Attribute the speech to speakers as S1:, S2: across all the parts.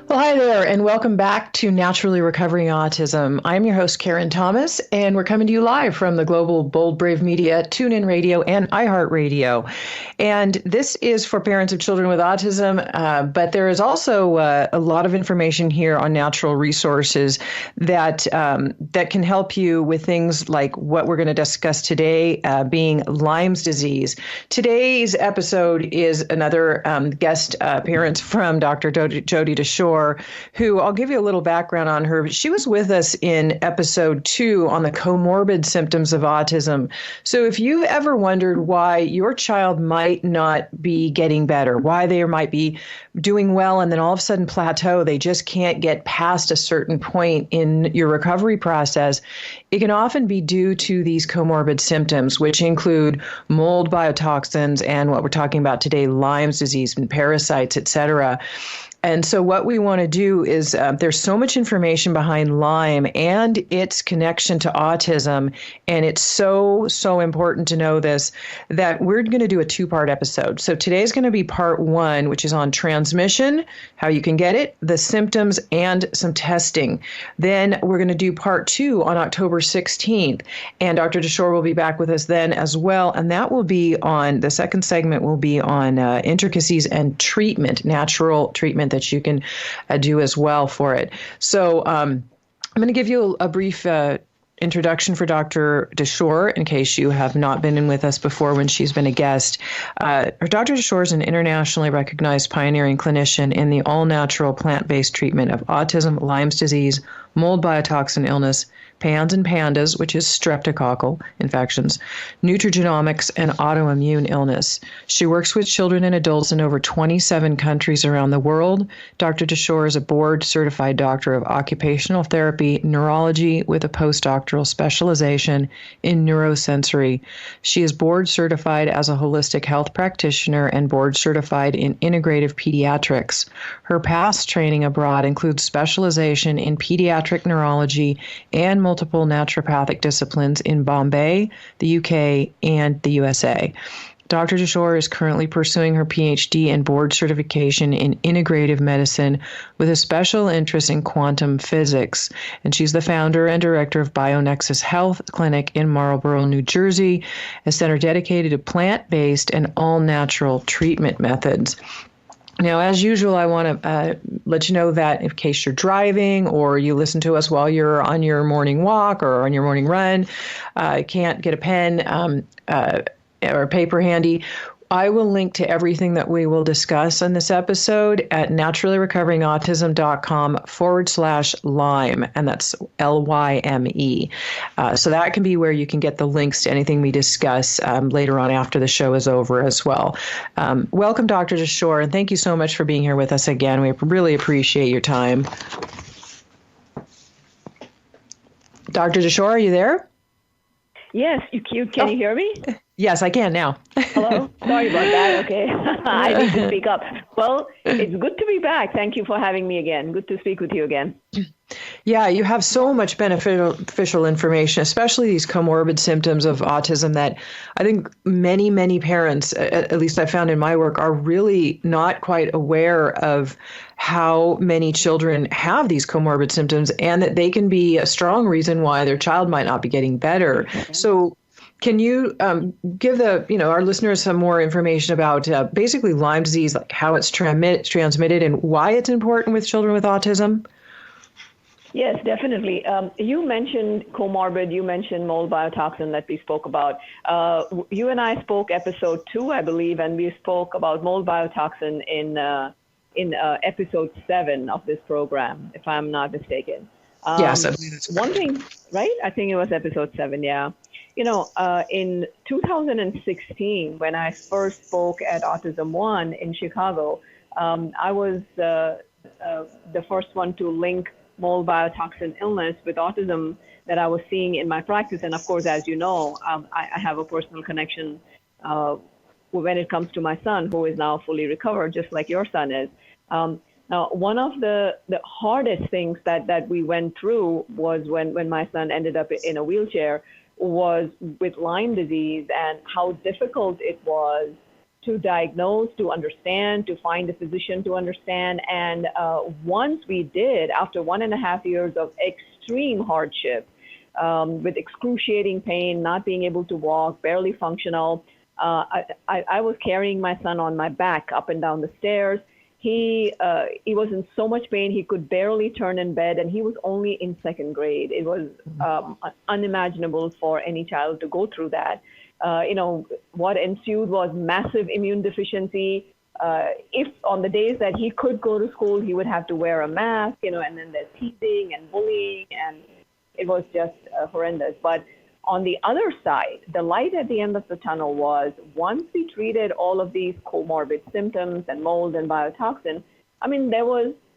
S1: Well, hi there, and welcome back to Naturally Recovering Autism. I'm your host, Karen Thomas, and we're coming to you live from the global Bold Brave Media, TuneIn Radio, and iHeartRadio. And this is for parents of children with autism, but there is also a lot of information here on natural resources that can help you with things like what we're going to discuss today, being Lyme's disease. Today's episode is another guest appearance from Dr. Jody DeShore, who I'll give you a little background on her. She was with us in episode 2 on the comorbid symptoms of autism. So if you've ever wondered why your child might not be getting better, why they might be doing well and then all of a sudden plateau, they just can't get past a certain point in your recovery process, it can often be due to these comorbid symptoms, which include mold biotoxins and what we're talking about today, Lyme's disease and parasites, et cetera. And so what we want to do is there's so much information behind Lyme and its connection to autism, and it's so important to know this, that we're going to do a 2-part episode. So today's going to be part 1, which is on transmission, how you can get it, the symptoms, and some testing. Then we're going to do part 2 on October 16th, and Dr. DeShore will be back with us then as well, and that will be on, the second segment will be on intricacies and treatment, natural treatment that you can do as well for it. So I'm going to give you a brief introduction for Dr. DeShore in case you have not been in with us before when she's been a guest. Dr. DeShore is an internationally recognized pioneering clinician in the all-natural plant-based treatment of autism, Lyme's disease, mold biotoxin illness, PANS and PANDAS, which is streptococcal infections, nutrigenomics, and autoimmune illness. She works with children and adults in over 27 countries around the world. Dr. DeShore is a board-certified doctor of occupational therapy, neurology, with a postdoctoral specialization in neurosensory. She is board-certified as a holistic health practitioner and board-certified in integrative pediatrics. Her past training abroad includes specialization in pediatric neurology and multiple naturopathic disciplines in Bombay, the UK, and the USA. Dr. DeShore is currently pursuing her PhD and board certification in integrative medicine with a special interest in quantum physics. And she's the founder and director of BioNexus Health Clinic in Marlborough, New Jersey, a center dedicated to plant-based and all-natural treatment methods. Now, as usual, I want to let you know that in case you're driving or you listen to us while you're on your morning walk or on your morning run, can't get a pen or a paper handy, I will link to everything that we will discuss in this episode at naturallyrecoveringautism.com/Lyme, and that's LYME. So that can be where you can get the links to anything we discuss later on after the show is over as well. Welcome, Dr. DeShore, and thank you so much for being here with us again. We really appreciate your time. Dr. DeShore, are you there?
S2: Yes, can you hear me?
S1: Yes, I can now.
S2: Hello? Sorry about that. Okay. I need to speak up. Well, it's good to be back. Thank you for having me again. Good to speak with you again.
S1: Yeah, you have so much beneficial information, especially these comorbid symptoms of autism that I think many parents, at least I found in my work, are really not quite aware of how many children have these comorbid symptoms and that they can be a strong reason why their child might not be getting better. Okay. So can you give our listeners some more information about basically Lyme disease, like how it's transmitted and why it's important with children with autism?
S2: Yes, definitely. You mentioned comorbid, you mentioned mold biotoxin that we spoke about. You and I spoke episode 2, I believe, and we spoke about mold biotoxin in episode 7 of this program, if I'm not mistaken.
S1: Yes, I believe that's correct.
S2: One thing, right? I think it was episode 7, yeah. In 2016, when I first spoke at Autism 1 in Chicago, I was the first one to link mold biotoxin illness with autism that I was seeing in my practice. And of course, as you know, I have a personal connection when it comes to my son, who is now fully recovered, just like your son is. Now, one of the hardest things that we went through was when my son ended up in a wheelchair was with Lyme disease and how difficult it was to diagnose, to understand, to find a physician to understand. And once we did, after 1.5 years of extreme hardship, with excruciating pain, not being able to walk, barely functional, I was carrying my son on my back up and down the stairs. He was in so much pain, he could barely turn in bed, and he was only in 2nd grade. It was unimaginable for any child to go through that. What ensued was massive immune deficiency. If on the days that he could go to school, he would have to wear a mask, and then there's teasing and bullying, and it was just horrendous. But on the other side, the light at the end of the tunnel was once we treated all of these comorbid symptoms and mold and biotoxin,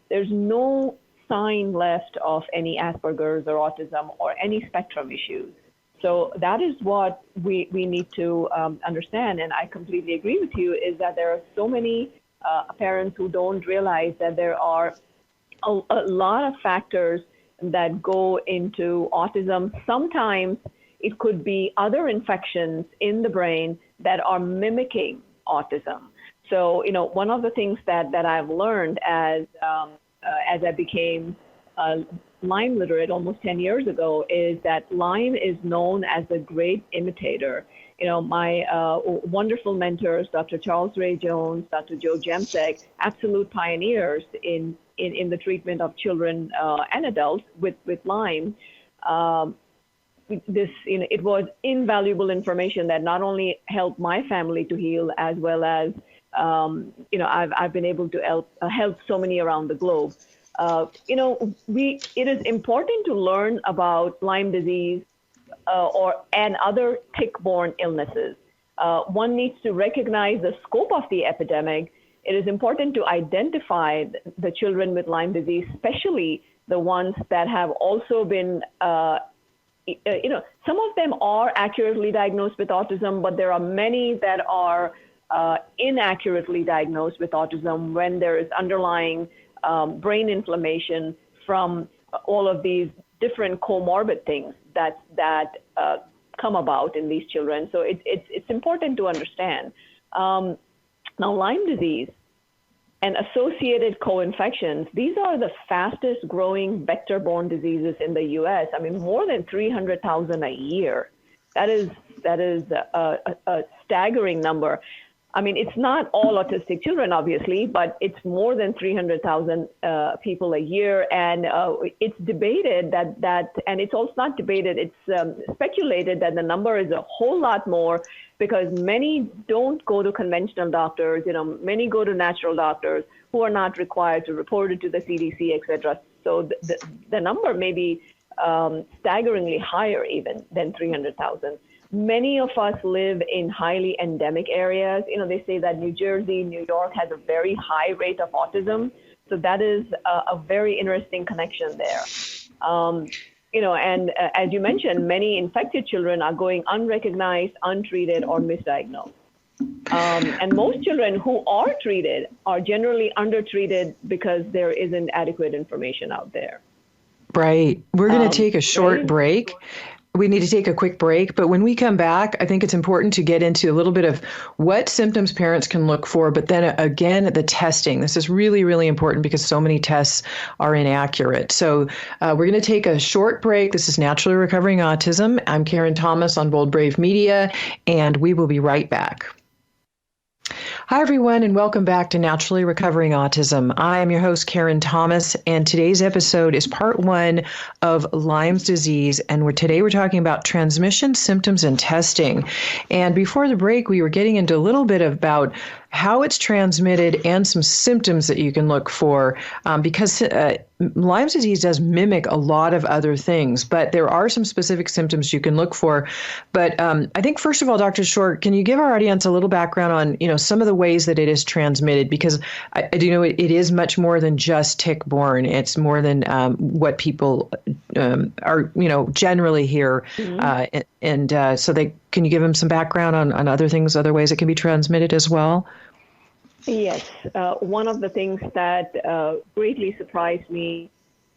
S2: there's no sign left of any Asperger's or autism or any spectrum issues. So that is what we need to understand. And I completely agree with you, is that there are so many parents who don't realize that there are a lot of factors that go into autism. Sometimes it could be other infections in the brain that are mimicking autism. So, one of the things that I've learned as I became Lyme literate almost 10 years ago is that Lyme is known as a great imitator. My wonderful mentors, Dr. Charles Ray Jones, Dr. Joe Jemsek, absolute pioneers in the treatment of children and adults with Lyme. It was invaluable information that not only helped my family to heal, as well as, I've been able to help so many around the globe. It is important to learn about Lyme disease and other tick-borne illnesses. One needs to recognize the scope of the epidemic. It is important to identify the children with Lyme disease, especially the ones that have also been some of them are accurately diagnosed with autism, but there are many that are inaccurately diagnosed with autism when there is underlying brain inflammation from all of these different comorbid things that come about in these children. So it's important to understand. Now, Lyme disease and associated co-infections, these are the fastest growing vector-borne diseases in the U.S. More than 300,000 a year. That is a staggering number. It's not all autistic children, obviously, but it's more than 300,000 people a year. And it's debated that, and it's also not debated, it's speculated that the number is a whole lot more because many don't go to conventional doctors, many go to natural doctors who are not required to report it to the CDC, et cetera. So the number may be staggeringly higher even than 300,000. Many of us live in highly endemic areas. They say that New Jersey, New York has a very high rate of autism. So that is a very interesting connection there. And as you mentioned, many infected children are going unrecognized, untreated, or misdiagnosed. And most children who are treated are generally undertreated because there isn't adequate information out there.
S1: Right. We're going to take a short break. We need to take a quick break, but when we come back, I think it's important to get into a little bit of what symptoms parents can look for, but then again, the testing. This is really, really important because so many tests are inaccurate. So we're going to take a short break. This is Naturally Recovering Autism. I'm Karen Thomas on Bold Brave Media, and we will be right back. Hi, everyone, and welcome back to Naturally Recovering Autism. I am your host, Karen Thomas, and today's episode is part 1 of Lyme's disease, and today we're talking about transmission, symptoms, and testing. And before the break, we were getting into a little bit about how it's transmitted and some symptoms that you can look for because Lyme's disease does mimic a lot of other things, but there are some specific symptoms you can look for. But I think, first of all, Dr. Short, can you give our audience a little background on, some of the ways that it is transmitted? Because I do know it is much more than just tick-borne. It's more than what people are, generally hear. Mm-hmm. So can you give them some background on other things, other ways it can be transmitted as well?
S2: Yes. One of the things that greatly surprised me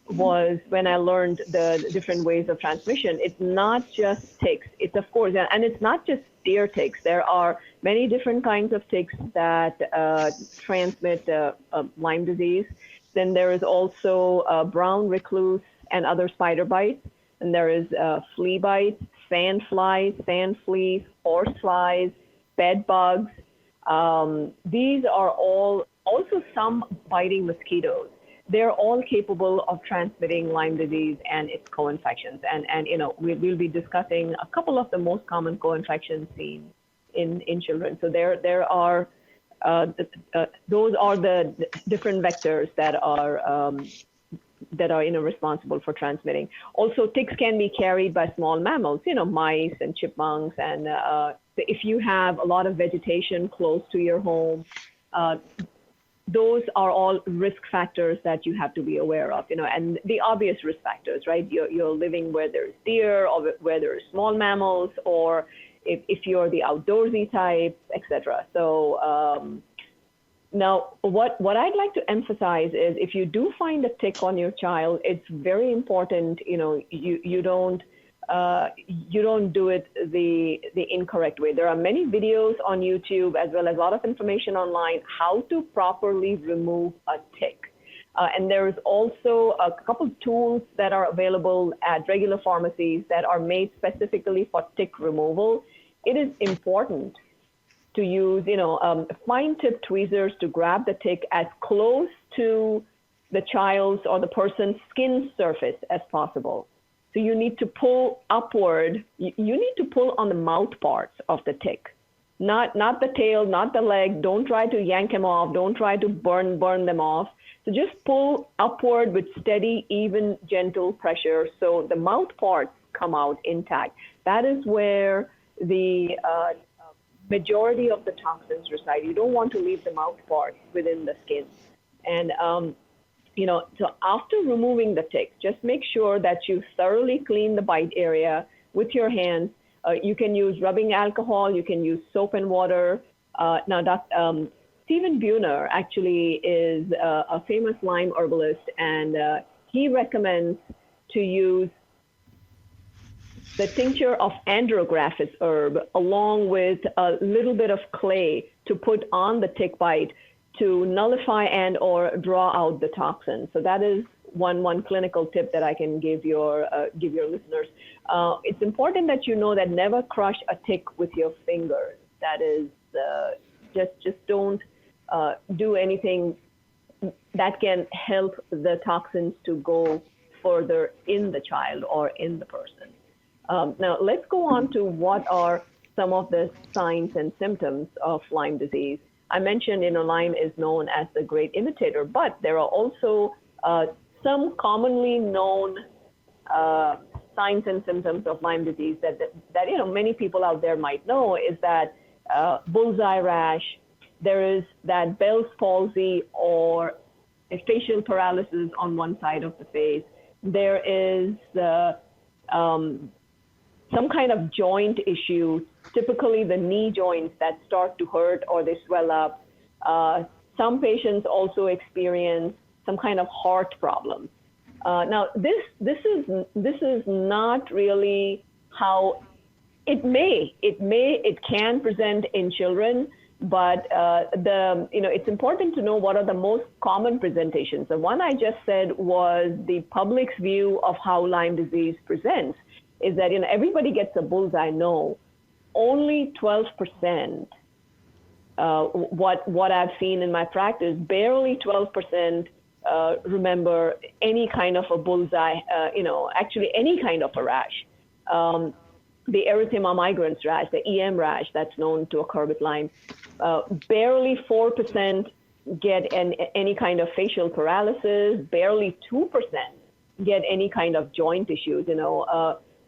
S2: was when I learned the different ways of transmission. It's not just ticks. It's, of course, and it's not just deer ticks. There are many different kinds of ticks that transmit Lyme disease. Then there is also brown recluse and other spider bites. And there is flea bites, sand flies, sand fleas, horse flies, bed bugs. These are all, also some biting mosquitoes. They're all capable of transmitting Lyme disease and its co-infections. And you know, we'll be discussing a couple of the most common co-infections seen in children. So there are, those are the different vectors that are responsible for transmitting. Also, ticks can be carried by small mammals, mice and chipmunks. And if you have a lot of vegetation close to your home, those are all risk factors that you have to be aware of, and the obvious risk factors, right? You're living where there's deer or where there's small mammals, or if you're the outdoorsy type, etc. So now what I'd like to emphasize is if you do find a tick on your child, it's very important, you don't do it the incorrect way. There are many videos on YouTube as well as a lot of information online how to properly remove a tick. And there's also a couple tools that are available at regular pharmacies that are made specifically for tick removal. It is important to use, fine-tip tweezers to grab the tick as close to the child's or the person's skin surface as possible. So you need to pull upward. You need to pull on the mouth parts of the tick, not the tail, not the leg. Don't try to yank them off. Don't try to burn them off. So just pull upward with steady, even, gentle pressure so the mouth parts come out intact. That is where the majority of the toxins reside. You don't want to leave the mouth parts within the skin. And so after removing the tick, just make sure that you thoroughly clean the bite area with your hands. You can use rubbing alcohol. You can use soap and water. Now, Stephen Buhner actually is a famous Lyme herbalist, and he recommends to use the tincture of andrographis herb along with a little bit of clay to put on the tick bite to nullify and or draw out the toxin. So that is one clinical tip that I can give your listeners. It's important that you know that never crush a tick with your fingers. That is, just don't do anything that can help the toxins to go further in the child or in the person. Now, let's go on to what are some of the signs and symptoms of Lyme disease. I mentioned, Lyme is known as the great imitator, but there are also some commonly known signs and symptoms of Lyme disease that many people out there might know is that bullseye rash. There is that Bell's palsy or a facial paralysis on one side of the face. There is some kind of joint issue, typically the knee joints that start to hurt or they swell up. Some patients also experience some kind of heart problem. Now, this is not really how it can present in children, but it's important to know what are the most common presentations. The one I just said was the public's view of how Lyme disease presents. Is that everybody gets a bullseye? No, only 12%. What I've seen in my practice, barely 12% remember any kind of a bullseye. Actually any kind of a rash. The erythema migrans rash, the EM rash that's known to occur with Lyme. Barely 4% get any kind of facial paralysis. Barely 2% get any kind of joint issues.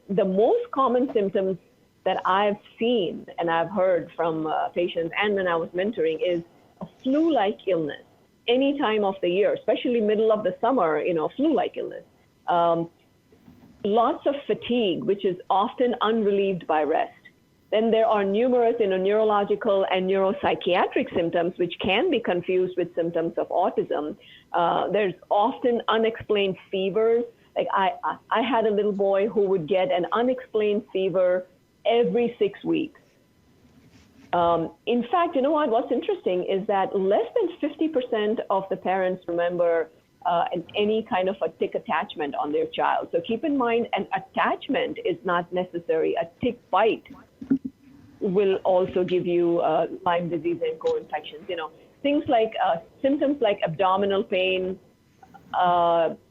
S2: The most common symptoms that I've seen and I've heard from patients and when I was mentoring is a flu-like illness any time of the year, especially middle of the summer, flu-like illness. Lots of fatigue, which is often unrelieved by rest. Then there are numerous neurological and neuropsychiatric symptoms, which can be confused with symptoms of autism. There's often unexplained fevers. Like I had a little boy who would get an unexplained fever every 6 weeks. In fact, you know what? What's interesting is that less than 50% of the parents remember any kind of a tick attachment on their child. So keep in mind, an attachment is not necessary. A tick bite will also give you Lyme disease and co-infections. Things like symptoms like abdominal pain,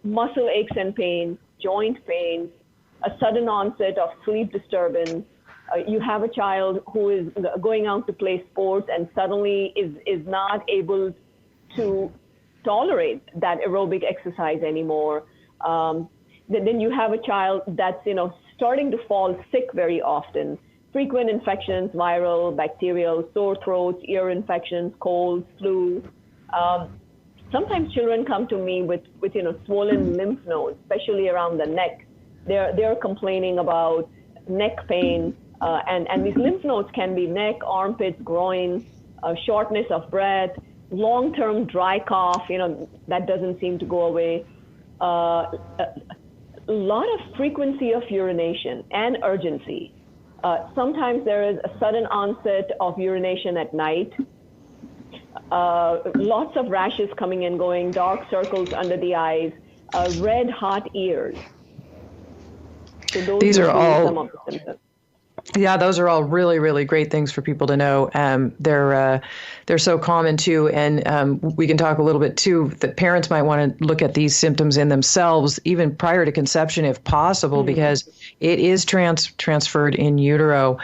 S2: muscle aches and pains, joint pains, a sudden onset of sleep disturbance. You have a child who is going out to play sports and suddenly is not able to tolerate that aerobic exercise anymore. Then you have a child that's starting to fall sick very often. Frequent infections, viral, bacterial, sore throats, ear infections, colds, flu. Sometimes children come to me with swollen lymph nodes, especially around the neck. They're complaining about neck pain, and these lymph nodes can be neck, armpits, groin, shortness of breath, long-term dry cough. That doesn't seem to go away. A lot of frequency of urination and urgency. Sometimes there is a sudden onset of urination at night. Lots of rashes coming and going, dark circles under the eyes, red hot ears. So
S1: these are all
S2: some of the symptoms.
S1: Yeah, those are all really, really great things for people to know. They're so common too, and we can talk a little bit too that parents might want to look at these symptoms in themselves even prior to conception, if possible, because it is transferred in utero.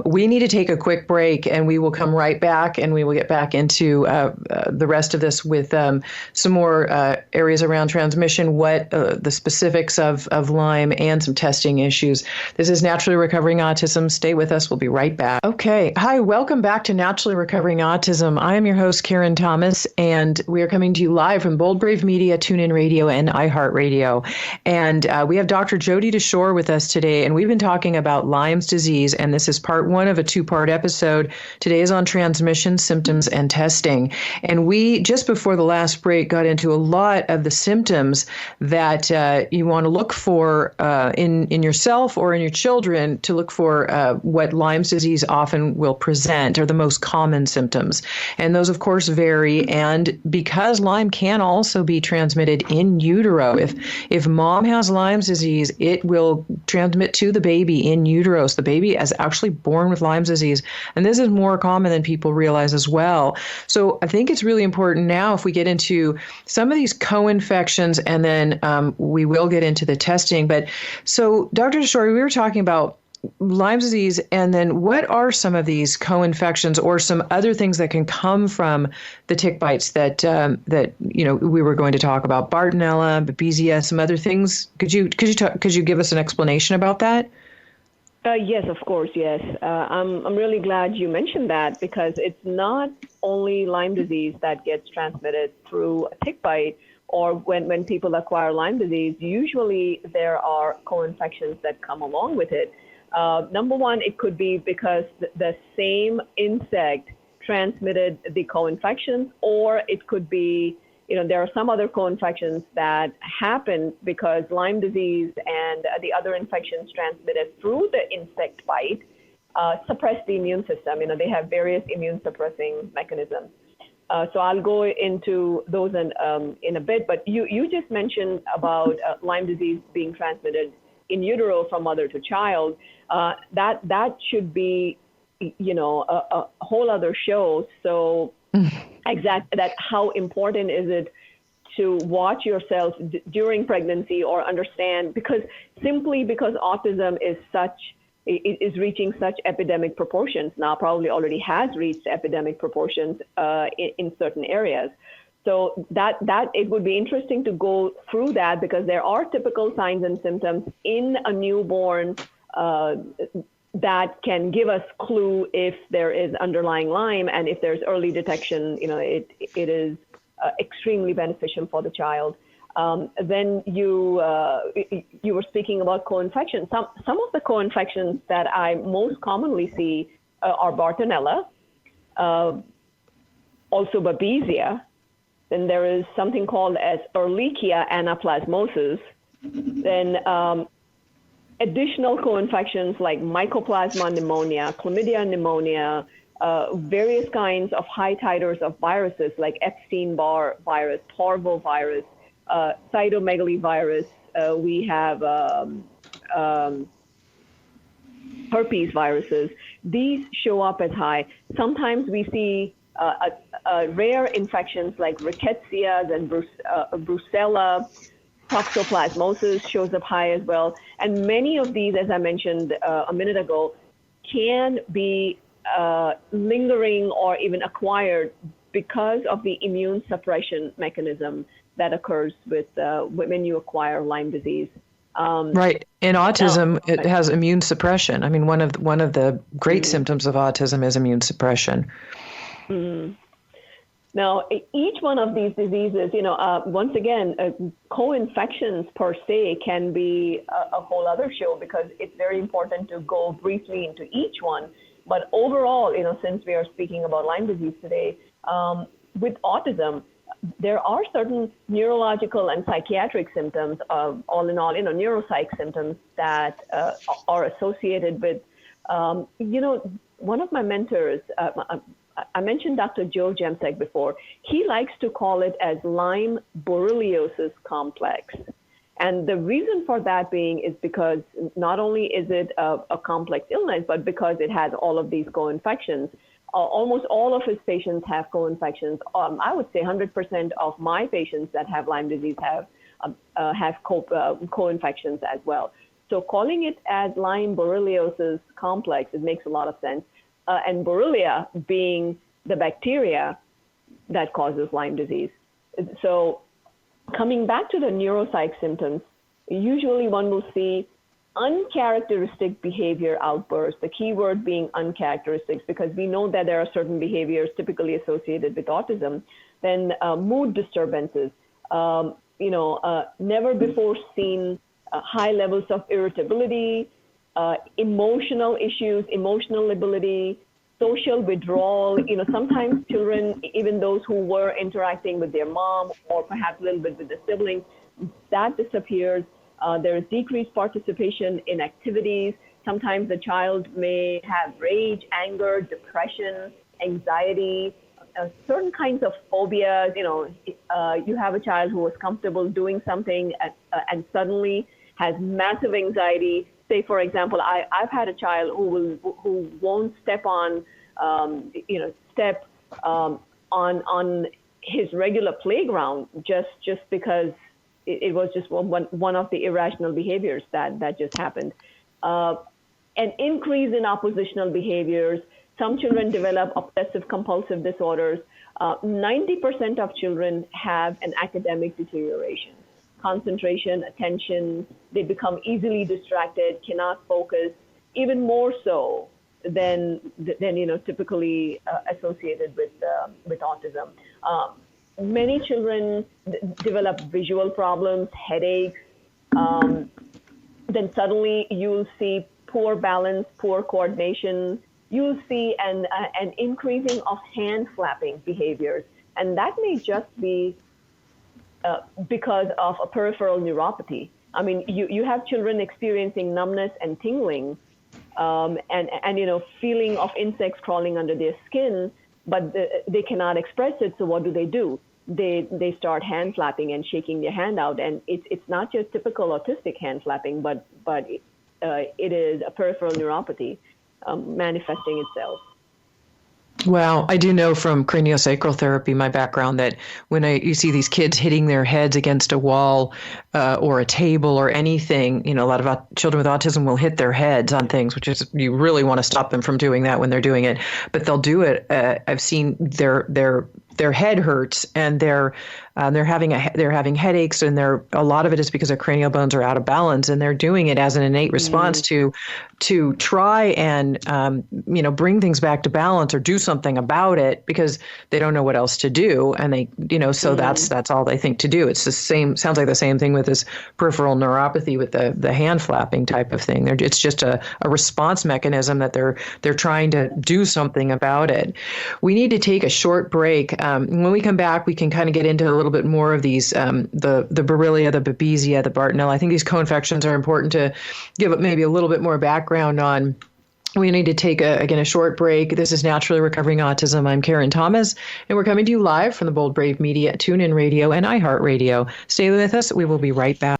S1: We need to take a quick break, and we will come right back, and we will get back into the rest of this with some more areas around transmission, what the specifics of Lyme, and some testing issues. This is Naturally Recovering Autism. Stay with us. We'll be right back. Okay. Hi, welcome back to Naturally Recovering Autism. I am your host, Karen Thomas, and we are coming to you live from Bold Brave Media, TuneIn Radio, and iHeartRadio. And we have Dr. Jody DeShore with us today, and we've been talking about Lyme's disease, and this is part one of a two-part episode. Today is on transmission, symptoms, and testing. And we, just before the last break, got into a lot of the symptoms that you want to look for in yourself or in your children to look for what Lyme's disease often will present, or the most common symptoms. And those, of course, vary. And because Lyme can also be transmitted in utero, if mom has Lyme's disease, it will transmit to the baby in utero. So the baby is actually born with Lyme's disease. And this is more common than people realize as well. So I think it's really important now, if we get into some of these co-infections, and then we will get into the testing. But so, Dr. DeShore, we were talking about Lyme's disease, and then what are some of these co-infections or some other things that can come from the tick bites that we were going to talk about? Bartonella, Babesia, some other things. Could you give us an explanation about that?
S2: Yes, of course, yes. I'm really glad you mentioned that, because it's not only Lyme disease that gets transmitted through a tick bite, or when people acquire Lyme disease. Usually there are co-infections that come along with it. Number one, it could be because the same insect transmitted the co-infections, or it could be, there are some other co-infections that happen because Lyme disease and the other infections transmitted through the insect bite suppress the immune system. They have various immune suppressing mechanisms. So I'll go into those in a bit, but you just mentioned about Lyme disease being transmitted in utero from mother to child. That should be, a whole other show. So how important is it to watch yourself during pregnancy, or understand, because autism is reaching such epidemic proportions now, probably already has reached epidemic proportions in certain areas. So that it would be interesting to go through that, because there are typical signs and symptoms in a newborn that can give us clue if there is underlying Lyme, and if there's early detection, it is extremely beneficial for the child. Then you were speaking about co-infections. Some of the co-infections that I most commonly see are Bartonella, also Babesia. Then there is something called as Ehrlichia anaplasmosis. Then additional co-infections like Mycoplasma pneumonia, Chlamydia pneumonia, various kinds of high titers of viruses like Epstein-Barr virus, parvovirus, cytomegalovirus. We have herpes viruses. These show up as high. Sometimes we see rare infections like rickettsias and brucella. Toxoplasmosis shows up high as well. And many of these, as I mentioned a minute ago, can be lingering or even acquired because of the immune suppression mechanism that occurs with when you acquire Lyme disease.
S1: Right. In autism, it has immune suppression. I mean, one of the great symptoms of autism is immune suppression.
S2: Mm-hmm. Now, each one of these diseases, once again, co-infections per se can be a whole other show because it's very important to go briefly into each one. But overall, since we are speaking about Lyme disease today, with autism, there are certain neurological and psychiatric symptoms, all in all, neuropsych symptoms that are associated with, one of my mentors, I mentioned Dr. Joe Jemsek before. He likes to call it as Lyme borreliosis complex. And the reason for that being is because not only is it a complex illness, but because it has all of these co-infections. Almost all of his patients have co-infections. I would say 100% of my patients that have Lyme disease have co-infections as well. So calling it as Lyme borreliosis complex, it makes a lot of sense. And Borrelia being the bacteria that causes Lyme disease. So coming back to the neuropsych symptoms, usually one will see uncharacteristic behavior outbursts, the key word being uncharacteristic, because we know that there are certain behaviors typically associated with autism. Then mood disturbances, never before seen high levels of irritability, emotional issues, emotional lability, social withdrawal. Sometimes children, even those who were interacting with their mom or perhaps a little bit with the siblings, that disappears. There is decreased participation in activities. Sometimes the child may have rage, anger, depression, anxiety, certain kinds of phobias. You have a child who was comfortable doing something and suddenly has massive anxiety. Say, for example, I've had a child who won't step on, on his regular playground just because it was just one of the irrational behaviors that just happened. An increase in oppositional behaviors. Some children develop obsessive compulsive disorders. 90% of children have an academic deterioration. Concentration, attention, they become easily distracted, cannot focus, even more so than typically associated with autism. Many children develop visual problems, headaches. Then suddenly you'll see poor balance, poor coordination. You'll see an increasing of hand flapping behaviors, and that may just be because of a peripheral neuropathy. I mean, you have children experiencing numbness and tingling, and feeling of insects crawling under their skin, but they cannot express it. So what do? They start hand flapping and shaking their hand out, and it's not just typical autistic hand flapping, but it is a peripheral neuropathy manifesting itself.
S1: Wow. I do know from craniosacral therapy, my background, that when you see these kids hitting their heads against a wall or a table or anything, a lot of children with autism will hit their heads on things, which is, you really want to stop them from doing that when they're doing it. But they'll do it. I've seen their head hurts and their they're having headaches, and a lot of it is because their cranial bones are out of balance, and they're doing it as an innate response to try and bring things back to balance or do something about it, because they don't know what else to do, and so that's all they think to do. It's the same. Sounds like the same thing with this peripheral neuropathy with the hand flapping type of thing. It's just a response mechanism that they're trying to do something about it. We need to take a short break. When we come back, we can kind of get into a little bit more of these, the Borrelia, the Babesia, the Bartonella. I think these co-infections are important to give maybe a little bit more background on. We need to take, a short break. This is Naturally Recovering Autism. I'm Karen Thomas, and we're coming to you live from the Bold Brave Media, TuneIn Radio, and iHeartRadio. Stay with us. We will be right back.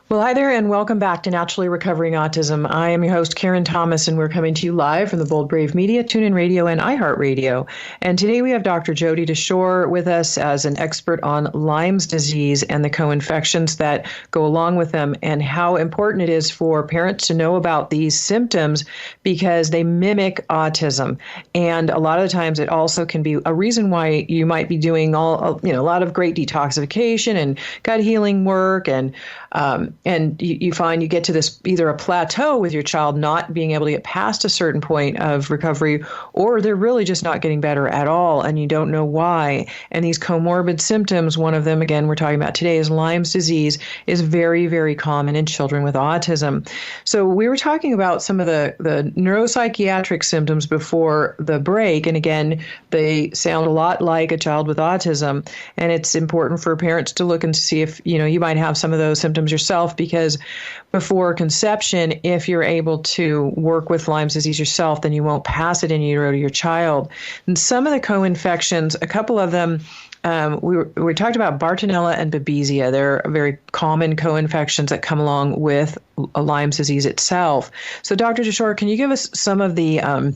S1: Well, hi there, and welcome back to Naturally Recovering Autism. I am your host, Karen Thomas, and we're coming to you live from the Bold Brave Media, TuneIn Radio, and iHeartRadio. And today we have Dr. Jody DeShore with us as an expert on Lyme's disease and the co-infections that go along with them, and how important it is for parents to know about these symptoms, because they mimic autism. And a lot of the times it also can be a reason why you might be doing a lot of great detoxification and gut healing work, and you find you get to this either a plateau with your child not being able to get past a certain point of recovery, or they're really just not getting better at all, and you don't know why. And these comorbid symptoms, one of them, again, we're talking about today, is Lyme's disease, is very, very common in children with autism. So we were talking about some of the neuropsychiatric symptoms before the break, and again, they sound a lot like a child with autism, and it's important for parents to look and see if you might have some of those symptoms yourself, because before conception, if you're able to work with Lyme's disease yourself, then you won't pass it in utero to your child. And some of the co-infections, a couple of them, we talked about Bartonella and Babesia. They're very common co-infections that come along with Lyme's disease itself. So, Dr. DeShore, can you give us some of the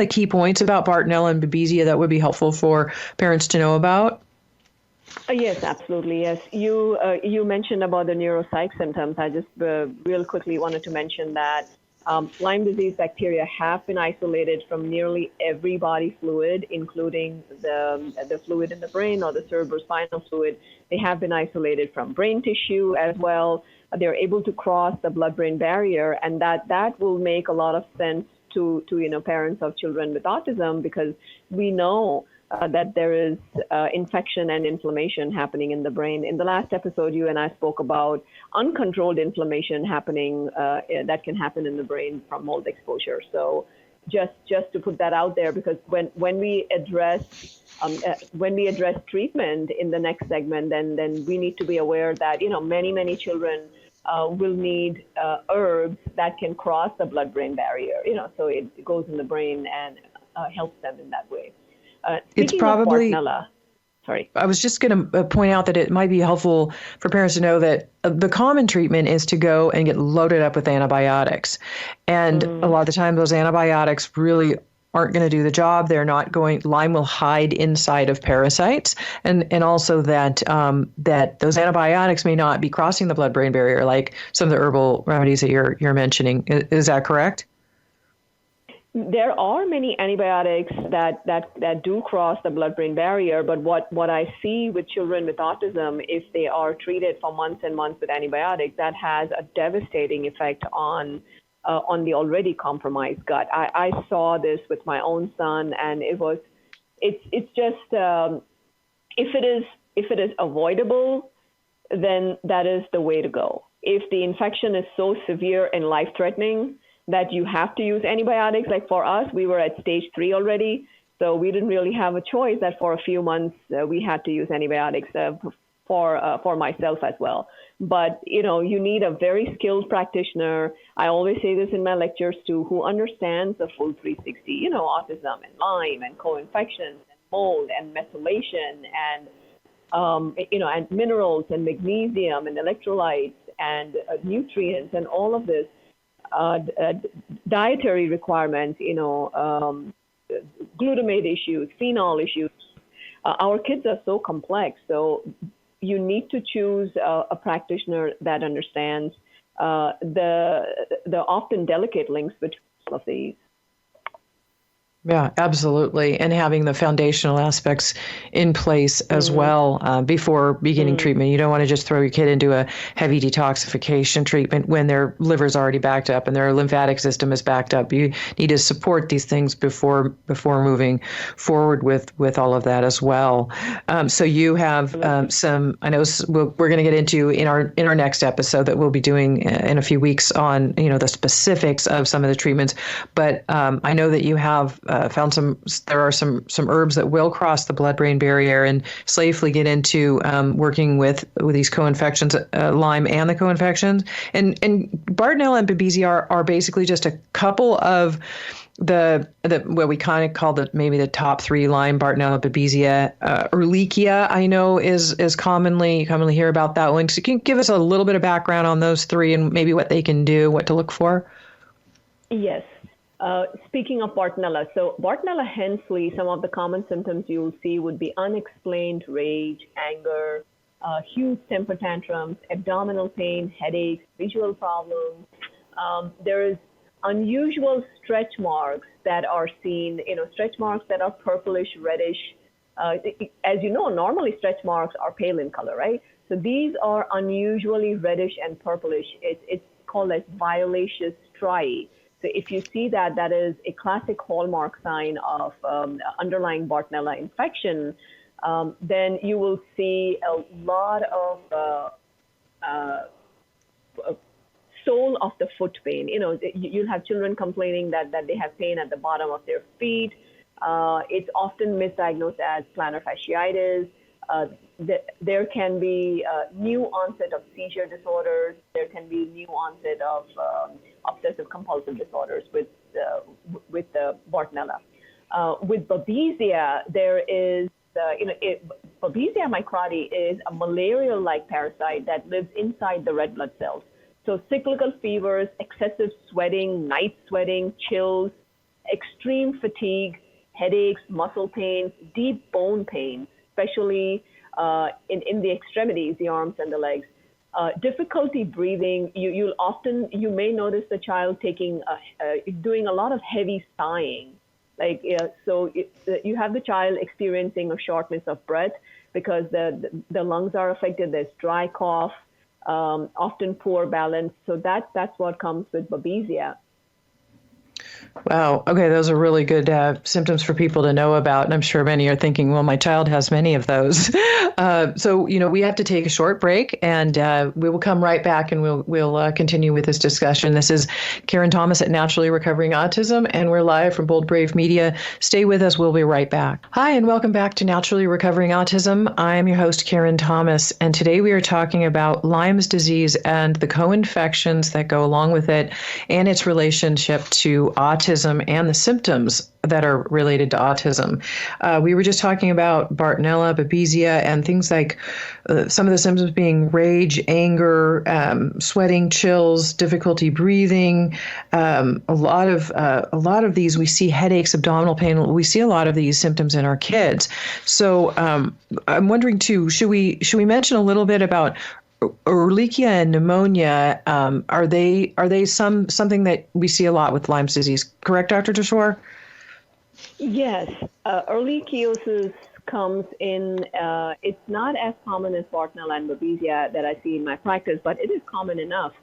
S1: key points about Bartonella and Babesia that would be helpful for parents to know about?
S2: Yes, absolutely. Yes, you mentioned about the neuropsych symptoms. I just real quickly wanted to mention that Lyme disease bacteria have been isolated from nearly every body fluid, including the fluid in the brain or the cerebrospinal fluid. They have been isolated from brain tissue as well. They're able to cross the blood-brain barrier, and that will make a lot of sense to parents of children with autism, because we know that there is infection and inflammation happening in the brain. In the last episode, you and I spoke about uncontrolled inflammation happening that can happen in the brain from mold exposure. So just to put that out there, because when we address treatment in the next segment, then we need to be aware that many children will need herbs that can cross the blood-brain barrier. So it goes in the brain and helps them in that way.
S1: It's probably,
S2: sorry.
S1: I was just going to point out that it might be helpful for parents to know that the common treatment is to go and get loaded up with antibiotics. And a lot of the time, those antibiotics really aren't going to do the job. They're not going, Lyme will hide inside of parasites. And also that those antibiotics may not be crossing the blood-brain barrier, like some of the herbal remedies that you're mentioning. Is that correct?
S2: There are many antibiotics that do cross the blood-brain barrier, but what I see with children with autism, if they are treated for months and months with antibiotics, that has a devastating effect on the already compromised gut. I saw this with my own son, and it's just if it is avoidable, then that is the way to go. If the infection is so severe and life-threatening that you have to use antibiotics, like for us, we were at stage 3 already, so we didn't really have a choice. That for a few months we had to use antibiotics for myself as well. But you need a very skilled practitioner. I always say this in my lectures too, who understands the full 360. Autism and Lyme and co-infections and mold and methylation and and minerals and magnesium and electrolytes and nutrients and all of this. Dietary requirements, glutamate issues, phenol issues. Our kids are so complex, so you need to choose a practitioner that understands the often delicate links between all of these.
S1: Yeah, absolutely. And having the foundational aspects in place as
S2: Mm,
S1: well before beginning
S2: mm,
S1: treatment. You don't want to just throw your kid into a heavy detoxification treatment when their liver's already backed up and their lymphatic system is backed up. You need to support these things before moving forward with all of that as well. So you have
S2: absolutely.
S1: some. I know we're going to get into in our next episode that we'll be doing in a few weeks on the specifics of some of the treatments. But I know that you have found there are some herbs that will cross the blood-brain barrier and safely get into working with these co-infections, Lyme and the co-infections. And Bartonella and Babesia are basically just a couple of the what we kind of call maybe the top three: Lyme, Bartonella, Babesia. Erlichia, I know, is commonly hear about that one. So can you give us a little bit of background on those three and maybe what they can do, what to look for?
S2: Yes. Speaking of Bartonella, so Bartonella Hensley, some of the common symptoms you'll see would be unexplained rage, anger, huge temper tantrums, abdominal pain, headaches, visual problems. There is unusual stretch marks that are seen, stretch marks that are purplish, reddish. As you know, normally stretch marks are pale in color, right? So these are unusually reddish and purplish. It's called as violaceous striae. So if you see that, that is a classic hallmark sign of underlying Bartonella infection. Then you will see a lot of sole of the foot pain. You'll have children complaining that they have pain at the bottom of their feet. It's often misdiagnosed as plantar fasciitis. There can be new onset of seizure disorders. There can be new onset of obsessive compulsive disorders with the Bartonella. With Babesia, there is Babesia microti is a malarial-like parasite that lives inside the red blood cells. So cyclical fevers, excessive sweating, night sweating, chills, extreme fatigue, headaches, muscle pains, deep bone pains, especially in the extremities, the arms and the legs. Difficulty breathing. You may notice the child doing a lot of heavy sighing. You have the child experiencing a shortness of breath because the lungs are affected. There's dry cough, often poor balance. So that's what comes with Babesia.
S1: Wow. Okay, those are really good symptoms for people to know about. And I'm sure many are thinking, well, my child has many of those. So, we have to take a short break and we will come right back and we'll continue with this discussion. This is Karen Thomas at Naturally Recovering Autism, and we're live from Bold Brave Media. Stay with us. We'll be right back. Hi, and welcome back to Naturally Recovering Autism. I am your host, Karen Thomas, and today we are talking about Lyme's disease and the co-infections that go along with it and its relationship to autism and the symptoms that are related to autism. We were just talking about Bartonella, Babesia, and things like some of the symptoms being rage, anger, sweating, chills, difficulty breathing. A lot of these, we see headaches, abdominal pain. We see a lot of these symptoms in our kids. So I'm wondering too, should we mention a little bit about Ehrlichia and pneumonia? Are they something that we see a lot with Lyme's disease? Correct, Dr. Deshore?
S2: Yes, Erlichiosis comes in. It's not as common as Bartonella and Babesia that I see in my practice, but it is common enough.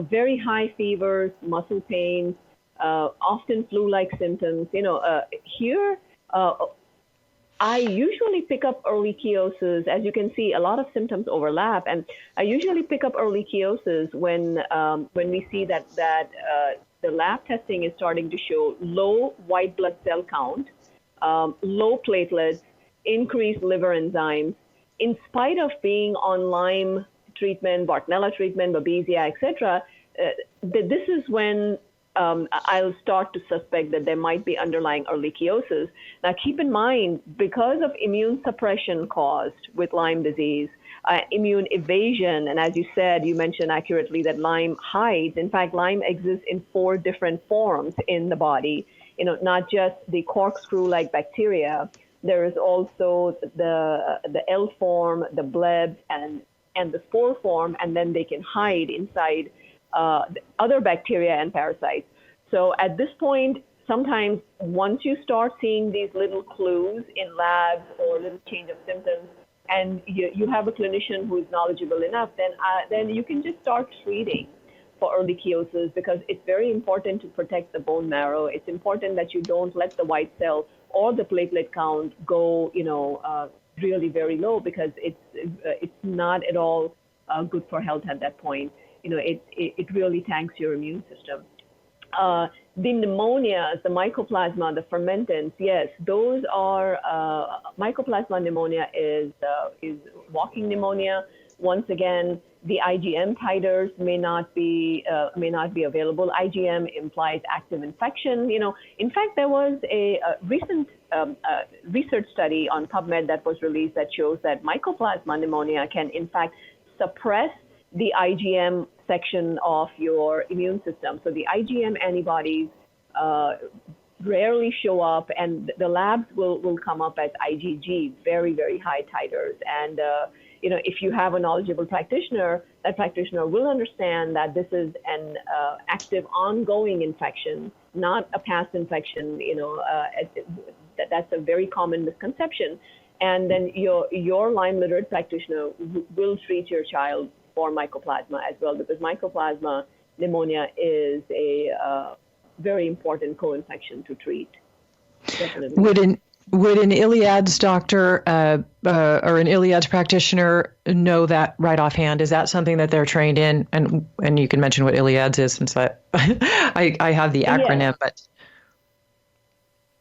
S2: Very high fevers, muscle pains, often flu-like symptoms. Here. I usually pick up ehrlichiosis. As you can see, a lot of symptoms overlap, and I usually pick up ehrlichiosis when we see that the lab testing is starting to show low white blood cell count, low platelets, increased liver enzymes. In spite of being on Lyme treatment, Bartonella treatment, Babesia, etc., this is when I'll start to suspect that there might be underlying ehrlichiosis. Now, keep in mind, because of immune suppression caused with Lyme disease, immune evasion, and as you mentioned accurately that Lyme hides. In fact, Lyme exists in 4 different forms in the body, not just the corkscrew-like bacteria. There is also the L form, the bleb, and the spore form, and then they can hide inside other bacteria and parasites. So at this point, sometimes once you start seeing these little clues in labs or little change of symptoms, and you have a clinician who is knowledgeable enough, then you can just start treating for Erlichiosis, because it's very important to protect the bone marrow. It's important that you don't let the white cell or the platelet count go, really very low, because it's not at all good for health at that point. It really tanks your immune system. The pneumonias, the mycoplasma, the fermentants, yes, those are mycoplasma pneumonia is walking pneumonia. Once again, the IgM titers may not be available. IgM implies active infection. In fact, there was a recent research study on PubMed that was released that shows that mycoplasma pneumonia can in fact suppress the IgM section of your immune system. So the IgM antibodies rarely show up, and the labs will come up as IgG, very, very high titers. And if you have a knowledgeable practitioner, that practitioner will understand that this is an active, ongoing infection, not a past infection. That's a very common misconception. And then your Lyme literate practitioner will treat your child for mycoplasma as well, because mycoplasma pneumonia is a very important co-infection to treat. Definitely.
S1: Would an Iliad's doctor or an Iliad's practitioner know that right offhand? Is that something that they're trained in? And you can mention what Iliad's is, since I have the acronym.
S2: Yes.
S1: But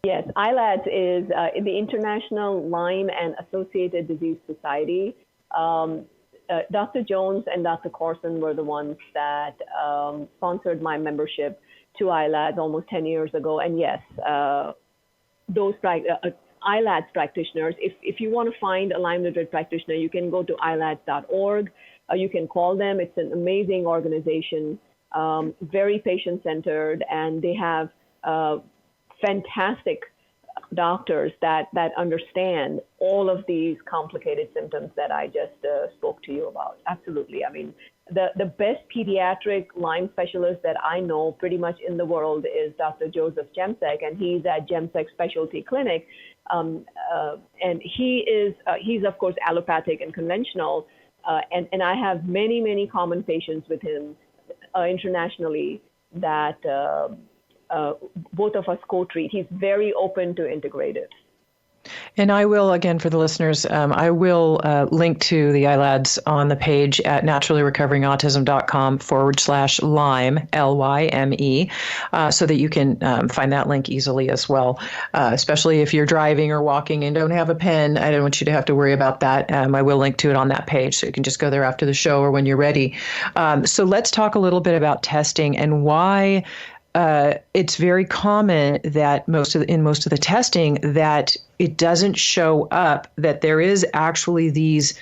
S2: yes, ILADS is the International Lyme and Associated Disease Society. Dr. Jones and Dr. Corson were the ones that sponsored my membership to ILADS almost 10 years ago. And yes, those ILADS practitioners, if you want to find a Lyme literate practitioner, you can go to ilads.org. You can call them. It's an amazing organization, very patient-centered, and they have fantastic doctors that understand all of these complicated symptoms that I just spoke to you about. Absolutely. I mean, the best pediatric Lyme specialist that I know pretty much in the world is Dr. Joseph Jemsek, and he's at Jemsek Specialty Clinic. And he's of course allopathic and conventional, and I have many, many common patients with him internationally that both of us co-treat. He's very open to integrative.
S1: And I will, again, for the listeners, I will link to the ILADS on the page at naturallyrecoveringautism.com/Lyme, Lyme, so that you can find that link easily as well, especially if you're driving or walking and don't have a pen. I don't want you to have to worry about that. I will link to it on that page, so you can just go there after the show or when you're ready. So let's talk a little bit about testing and why it's very common that in most of the testing that it doesn't show up that there is actually these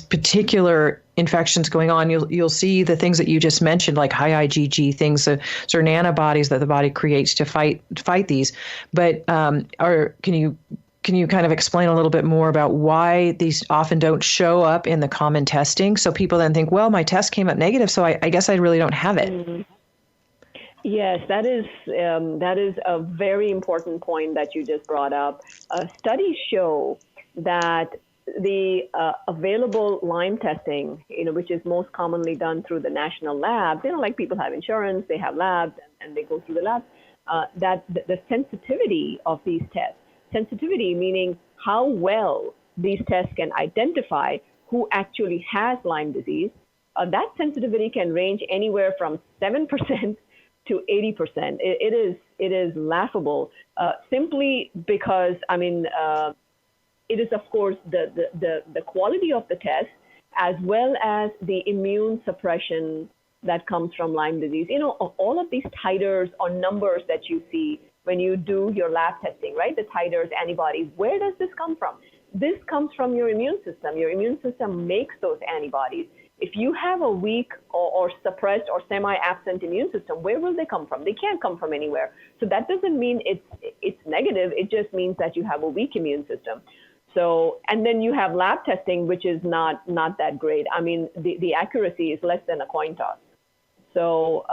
S1: particular infections going on. You'll see the things that you just mentioned, like high IgG things, certain antibodies that the body creates to fight these. But can you kind of explain a little bit more about why these often don't show up in the common testing? So people then think, well, my test came up negative, so I guess I really don't have it.
S2: Mm-hmm. Yes, that is a very important point that you just brought up. Studies show that the available Lyme testing, which is most commonly done through the national labs, like people have insurance, they have labs, and they go through the labs, that the sensitivity of these tests, sensitivity meaning how well these tests can identify who actually has Lyme disease, that sensitivity can range anywhere from 7% to 80%. It is laughable, simply because it is of course the quality of the test as well as the immune suppression that comes from Lyme disease. All of these titers or numbers that you see when you do your lab testing, right? The titers, antibodies. Where does this come from? This comes from your immune system. Your immune system makes those antibodies. If you have a weak or suppressed or semi-absent immune system, where will they come from? They can't come from anywhere. So that doesn't mean it's negative. It just means that you have a weak immune system. So, and then you have lab testing, which is not that great. The accuracy is less than a coin toss. So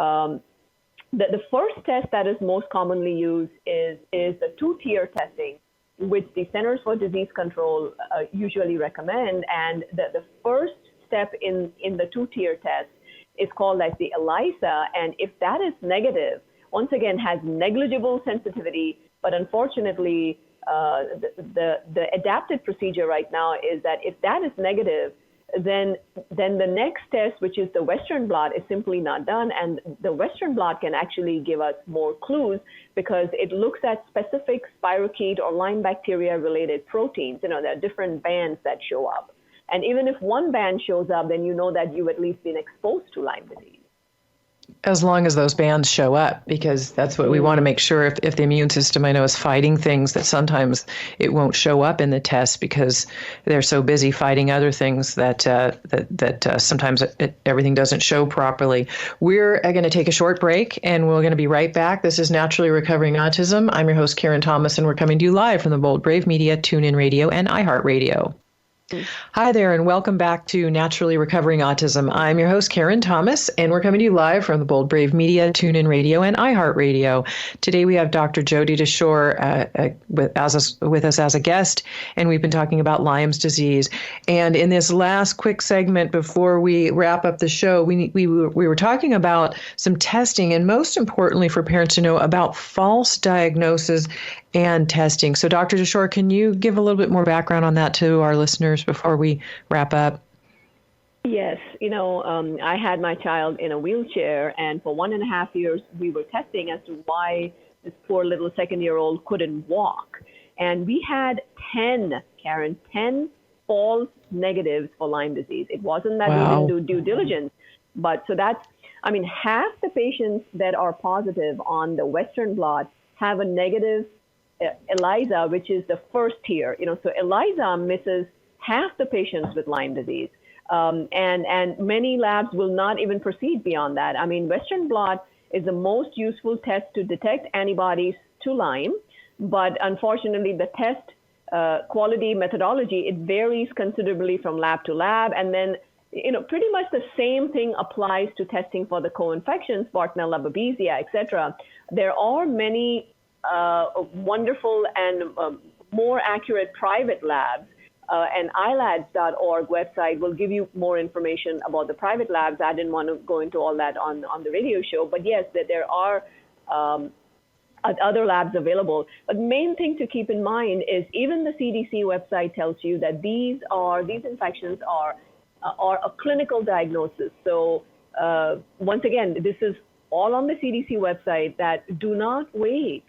S2: The first test that is most commonly used is the two-tier testing, which the Centers for Disease Control usually recommend. And the first step in the two-tier test is called as the ELISA. And if that is negative, once again, has negligible sensitivity, but unfortunately, the adapted procedure right now is that if that is negative, then the next test, which is the Western blot, is simply not done. And the Western blot can actually give us more clues because it looks at specific spirochete or Lyme bacteria related proteins. There are different bands that show up. And even if one band shows up, then you know that you've at least been exposed to Lyme disease.
S1: As long as those bands show up, because that's what we want to make sure if the immune system, I know, is fighting things, that sometimes it won't show up in the test because they're so busy fighting other things that sometimes everything doesn't show properly. We're going to take a short break, and we're going to be right back. This is Naturally Recovering Autism. I'm your host, Karen Thomas, and we're coming to you live from the Bold Brave Media, TuneIn Radio, and iHeartRadio. Hi there, and welcome back to Naturally Recovering Autism. I'm your host, Karen Thomas, and we're coming to you live from the Bold Brave Media, TuneIn Radio, and iHeartRadio. Today we have Dr. Jody DeShore with us as a guest, and we've been talking about Lyme's disease. And in this last quick segment before we wrap up the show, we were talking about some testing, and most importantly for parents to know about false diagnosis and testing. So Dr. DeShore, can you give a little bit more background on that to our listeners before we wrap up?
S2: Yes. I had my child in a wheelchair, and for 1.5 years, we were testing as to why this poor little second-year-old couldn't walk. And we had 10 false negatives for Lyme disease. It wasn't that we didn't do due diligence, but so that's, half the patients that are positive on the Western blot have a negative ELISA, which is the first tier. So ELISA misses half the patients with Lyme disease. And many labs will not even proceed beyond that. Western blot is the most useful test to detect antibodies to Lyme, but unfortunately the test quality methodology, it varies considerably from lab to lab. And then, pretty much the same thing applies to testing for the co-infections, Bartonella, Babesia, etc. There are many wonderful and more accurate private labs, and ilads.org website will give you more information about the private labs. I didn't want to go into all that on the radio show, but yes, that there are other labs available. But the main thing to keep in mind is even the CDC website tells you that these infections are a clinical diagnosis. So once again, this is all on the CDC website, that do not wait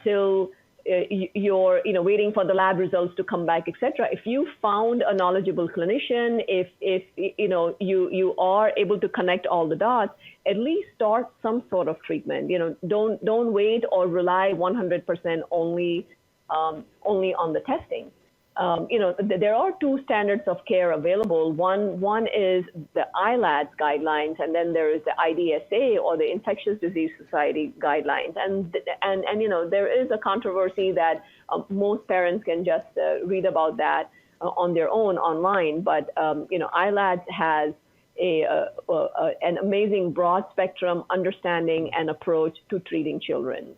S2: till you're waiting for the lab results to come back, etc. If you found a knowledgeable clinician, if you are able to connect all the dots, at least start some sort of treatment. Don't wait or rely 100% only on the testing. There are two standards of care available. One is the ILADS guidelines, and then there is the IDSA, or the Infectious Disease Society guidelines. And there is a controversy that most parents can just read about that on their own online. But ILADS has an amazing broad spectrum understanding and approach to treating children.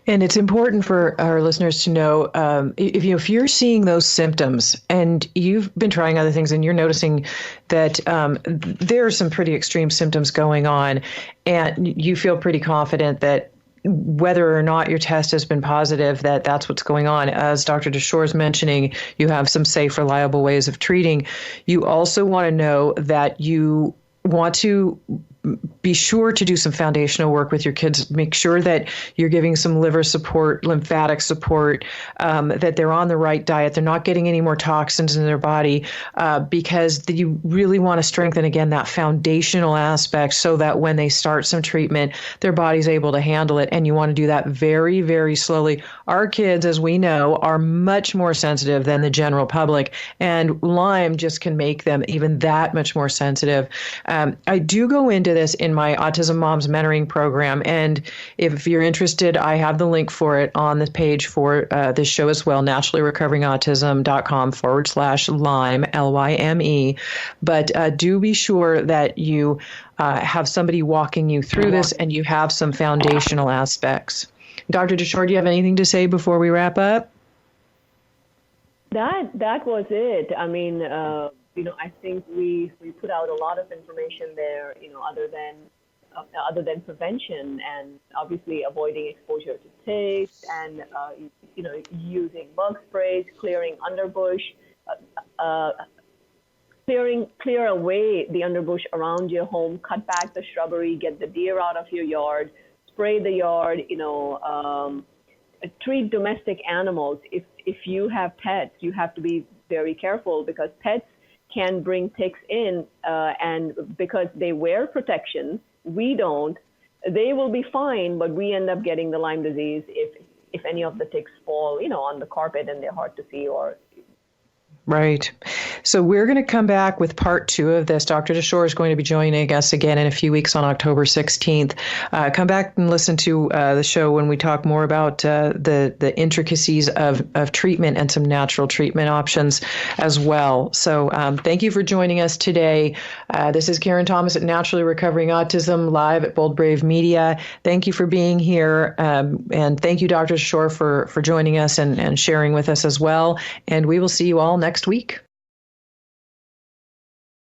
S1: And it's important for our listeners to know, if you're seeing those symptoms and you've been trying other things and you're noticing that there are some pretty extreme symptoms going on, and you feel pretty confident that whether or not your test has been positive, that's what's going on. As Dr. DeShore is mentioning, you have some safe, reliable ways of treating. You also want to know that you want to be sure to do some foundational work with your kids. Make sure that you're giving some liver support, lymphatic support, that they're on the right diet. They're not getting any more toxins in their body, because you really want to strengthen, again, that foundational aspect so that when they start some treatment, their body's able to handle it. And you want to do that very, very slowly. Our kids, as we know, are much more sensitive than the general public, and Lyme just can make them even that much more sensitive. I do go into this in my Autism Moms Mentoring Program. And if you're interested, I have the link for it on the page for this show as well, naturallyrecoveringautism.com/Lyme, Lyme. But do be sure that you have somebody walking you through this and you have some foundational aspects. Dr. DeShore, do you have anything to say before we wrap up?
S2: That was it. I mean, I think we put out a lot of information there, other than prevention and obviously avoiding exposure to ticks and, using bug sprays, clearing underbush, clear away the underbush around your home, cut back the shrubbery, get the deer out of your yard, spray the yard, treat domestic animals. If you have pets, you have to be very careful because pets can bring ticks in, and because they wear protection, we don't. They will be fine, but we end up getting the Lyme disease if any of the ticks fall, on the carpet and they're hard to see or.
S1: Right. So we're going to come back with part 2 of this. Dr. DeShore is going to be joining us again in a few weeks on October 16th. Come back and listen to the show when we talk more about the intricacies of treatment and some natural treatment options as well. So thank you for joining us today. This is Karen Thomas at Naturally Recovering Autism, live at Bold Brave Media. Thank you for being here. And thank you, Dr. DeShore, for joining us and sharing with us as well. And we will see you all next week.